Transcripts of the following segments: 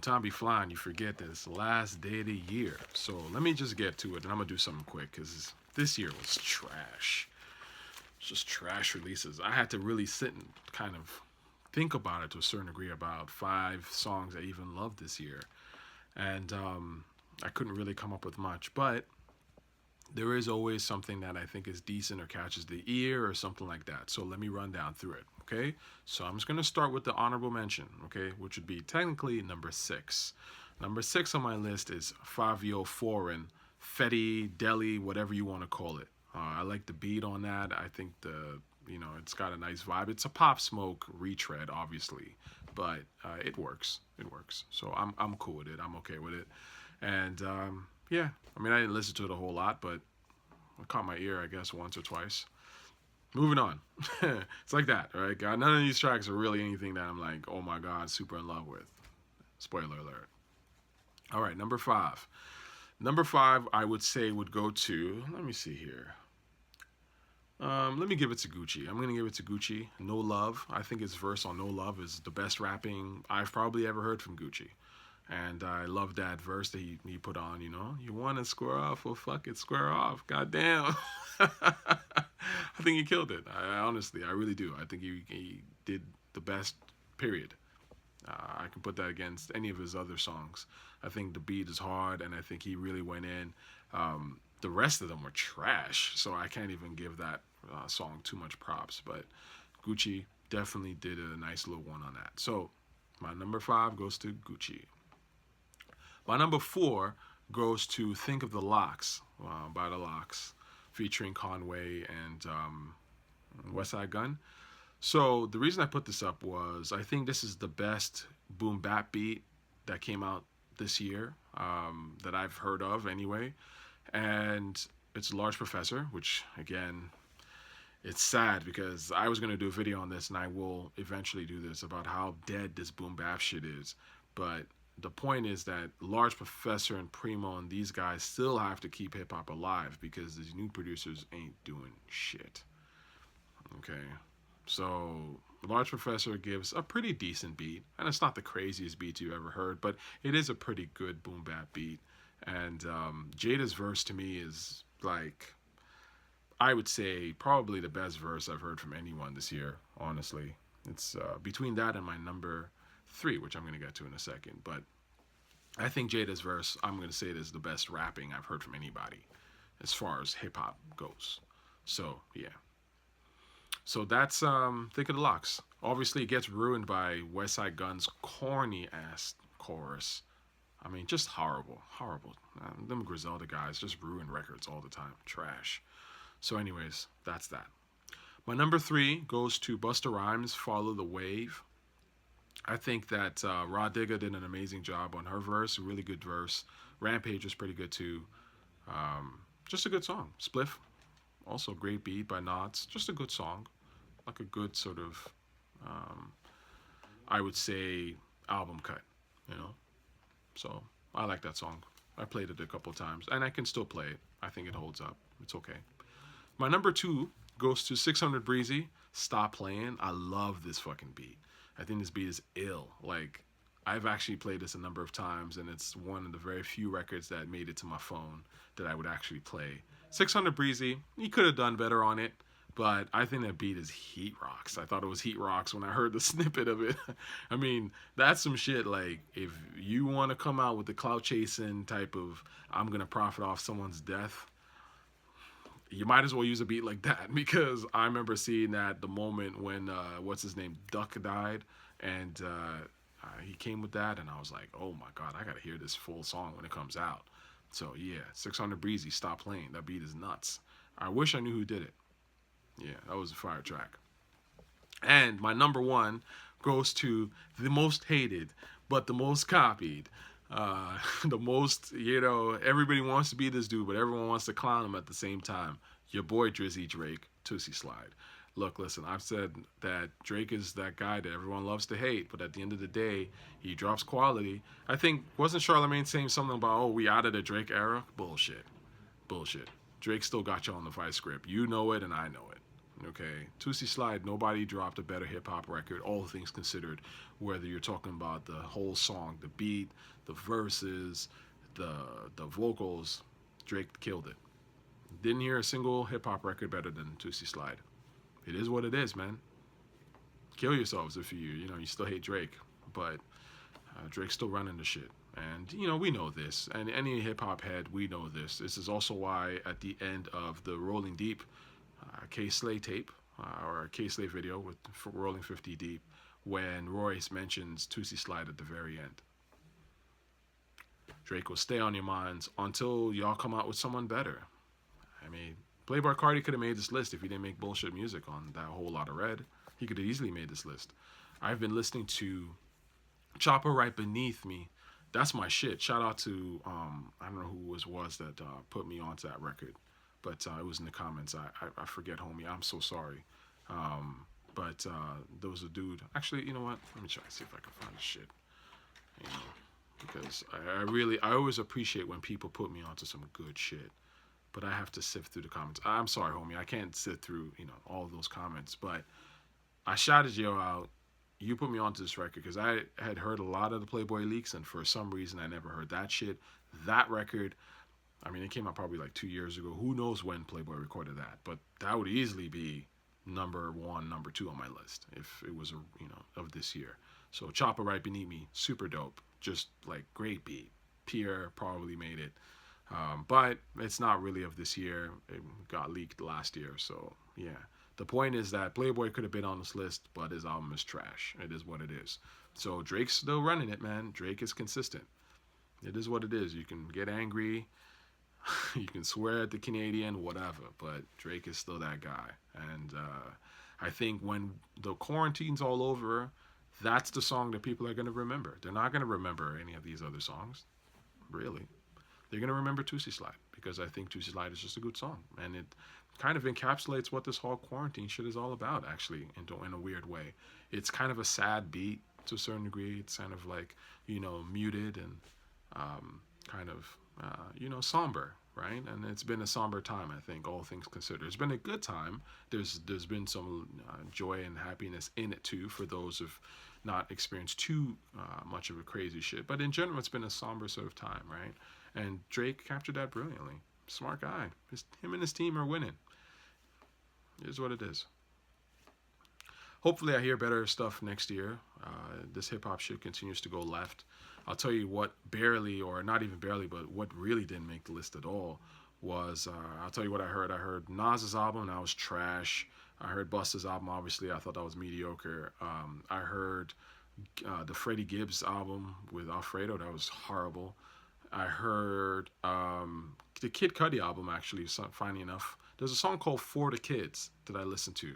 time be flying. You forget that it's the last day of the year. So let me just get to it, and I'm gonna do something quick because this year was trash. It's just trash releases. I had to really sit and kind of think about it to a certain degree about 5 songs I even loved this year, and I couldn't really come up with much. But there is always something that I think is decent or catches the ear or something like that. So let me run down through it, okay? So I'm just going to start with the honorable mention, okay, which would be technically number 6. Number 6 on my list is Fivio Foreign, Fetty, Deli, whatever you want to call it. I like the beat on that. I think it's got a nice vibe. It's a Pop Smoke retread, obviously, but it works. It works. So I'm cool with it. I'm okay with it. And yeah, I mean, I didn't listen to it a whole lot, but it caught my ear, I guess, once or twice. Moving on. It's like that, right? God, none of these tracks are really anything that I'm like, oh my God, super in love with. Spoiler alert. All right, number 5. Number 5, I would say, would go to, let me see here. Let me give it to Gucci. I'm going to give it to Gucci. No Love. I think his verse on No Love is the best rapping I've probably ever heard from Gucci. And I love that verse that he put on, you want to square off, well, fuck it, square off. Goddamn. I think he killed it. Honestly, I really do. I think he did the best, period. I can put that against any of his other songs. I think the beat is hard, and I think he really went in. The rest of them were trash, so I can't even give that song too much props. But Gucci definitely did a nice little one on that. So my number 5 goes to Gucci. My number 4 goes to Think of the Locks by the Locks, featuring Conway and Westside Gun. So the reason I put this up was I think this is the best boom bap beat that came out this year that I've heard of anyway. And it's Large Professor, which again, it's sad because I was going to do a video on this, and I will eventually do this, about how dead this boom bap shit is. But the point is that Large Professor and Primo and these guys still have to keep hip hop alive because these new producers ain't doing shit. Okay. So Large Professor gives a pretty decent beat, and it's not the craziest beat you ever heard, but it is a pretty good boom bap beat. And Jada's verse to me is like, I would say probably the best verse I've heard from anyone this year, honestly. It's between that and my number 3, which I'm going to get to in a second. But I think Jada's verse, I'm going to say it is the best rapping I've heard from anybody as far as hip hop goes. So, yeah. So that's Think of the Locks. Obviously, it gets ruined by Westside Gun's corny ass chorus. I mean, just horrible. Horrible. Them Griselda guys just ruin records all the time. Trash. So anyways, that's that. My number 3 goes to Busta Rhymes, Follow the Wave. I think that Rah Digga did an amazing job on her verse. A really good verse. Rampage was pretty good too. Just a good song. Spliff. Also a great beat by Knots. Just a good song. Like a good sort of, I would say, album cut. So I like that song. I played it a couple of times, and I can still play it. I think it holds up. It's okay. My number 2 goes to 600 Breezy, Stop Playing. I love this fucking beat. I think this beat is ill. Like, I've actually played this a number of times, and it's one of the very few records that made it to my phone that I would actually play. 600 Breezy, he could have done better on it, but I think that beat is heat rocks. I thought it was heat rocks when I heard the snippet of it. I mean, that's some shit. Like, if you want to come out with the clout chasing type of, I'm going to profit off someone's death, you might as well use a beat like that, because I remember seeing that the moment when, what's his name, Duck died, and he came with that, and I was like, oh my God, I got to hear this full song when it comes out. So yeah, 600 Breezy, Stop Playing. That beat is nuts. I wish I knew who did it. Yeah, that was a fire track. And my number 1 goes to the most hated, but the most copied. The most, everybody wants to be this dude, but everyone wants to clown him at the same time. Your boy Drizzy Drake, Toosie Slide. Look, listen, I've said that Drake is that guy that everyone loves to hate, but at the end of the day, he drops quality. I think, wasn't Charlamagne saying something about, oh, we out of the Drake era? Bullshit. Bullshit. Drake still got you on the vice script. You know it, and I know it. Okay, Toosie Slide, nobody dropped a better hip hop record, all things considered. Whether you're talking about the whole song, the beat, the verses, the the vocals, Drake killed it. Didn't hear a single hip hop record better than Toosie Slide. It is what it is, man. Kill yourselves if you still hate Drake, but Drake's still running the shit. And we know this, and any hip hop head, we know this. This is also why at the end of the Rolling Deep K Slay tape or K Slay video with Rolling 50 Deep, when Royce mentions Toosie Slide at the very end. Drake will stay on your minds until y'all come out with someone better. I mean, Playboi Carti could have made this list if he didn't make bullshit music on that whole lot of red. He could have easily made this list. I've been listening to Choppa Right Beneath Me. That's my shit. Shout out to I don't know who it was that put me onto that record, but it was in the comments. I forget, homie. I'm so sorry. But there was a dude. Actually, you know what? Let me try to see if I can find the shit. You know, because I always appreciate when people put me onto some good shit. But I have to sift through the comments. I'm sorry, homie. I can't sit through all of those comments. But I shouted you out. You put me onto this record because I had heard a lot of the Playboi leaks, and for some reason I never heard that shit. That record, I mean, it came out probably like 2 years ago. Who knows when Playboi recorded that? But that would easily be number one, number two on my list if it was of this year. So Choppa Right Beneath Me, super dope. Just like great beat. Pierre probably made it. But it's not really of this year. It got leaked last year. So yeah. The point is that Playboi could have been on this list, but his album is trash. It is what it is. So Drake's still running it, man. Drake is consistent. It is what it is. You can get angry. You can swear at the Canadian, whatever. But Drake is still that guy. And I think when the quarantine's all over, that's the song that people are going to remember. They're not going to remember any of these other songs, really. They're going to remember Toosie Slide because I think Toosie Slide is just a good song. And it kind of encapsulates what this whole quarantine shit is all about, actually, in a weird way. It's kind of a sad beat to a certain degree. It's kind of like, muted and kind of, somber, right? And it's been a somber time, I think, all things considered. It's been a good time. There's been some joy and happiness in it, too, for those who've not experienced too much of a crazy shit. But in general, it's been a somber sort of time, right? And Drake captured that brilliantly. Smart guy. Him and his team are winning. It is what it is. Hopefully I hear better stuff next year. This hip-hop shit continues to go left. I'll tell you what barely, or not even barely, but what really didn't make the list at all was, I'll tell you what I heard. I heard Nas's album, and that was trash. I heard Busta's album, obviously. I thought that was mediocre. I heard the Freddie Gibbs album with Alfredo. That was horrible. I heard the Kid Cudi album, actually, funny enough. There's a song called For the Kids that I listened to.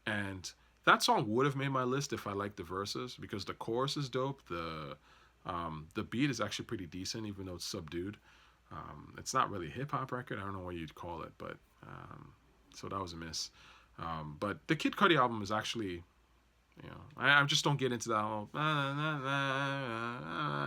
And that song would have made my list if I liked the verses because the chorus is dope. The beat is actually pretty decent, even though it's subdued. It's not really a hip-hop record. I don't know what you'd call it, but so that was a miss. But the Kid Cudi album is actually, I just don't get into that whole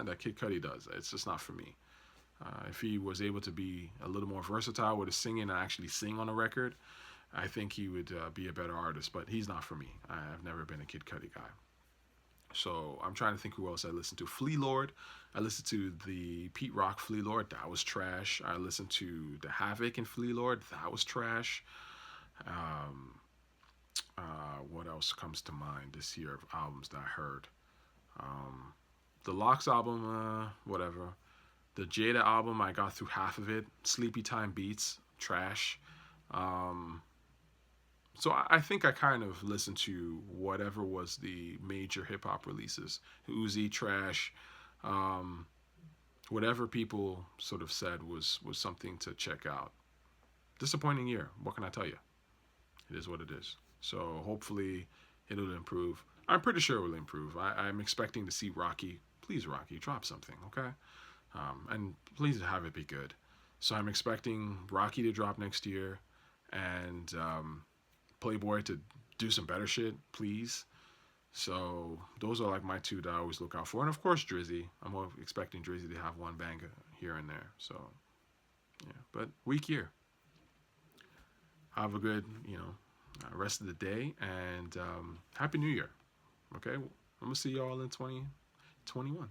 that Kid Cudi does. It's just not for me. If he was able to be a little more versatile with his singing and actually sing on a record, I think he would be a better artist. But he's not for me. I've never been a Kid Cudi guy. So I'm trying to think who else I listened to. Flea Lord. I listened to the Pete Rock Flea Lord. That was trash. I listened to the Havoc and Flea Lord. That was trash. What else comes to mind this year of albums that I heard? The Locks album, whatever. The Jada album, I got through half of it. Sleepy Time Beats, trash. So I think I kind of listened to whatever was the major hip-hop releases. Uzi, trash. Whatever people sort of said was something to check out. Disappointing year. What can I tell you? It is what it is. So hopefully it'll improve. I'm pretty sure it will improve. I'm expecting to see Rocky. Please, Rocky, drop something, okay? And please have it be good. So I'm expecting Rocky to drop next year and Playboi to do some better shit, please. So those are like my two that I always look out for. And of course Drizzy. I'm expecting Drizzy to have one banger here and there. So yeah, but weak year. Have a good, rest of the day, and Happy New Year. Okay, I'm gonna see y'all in 2021.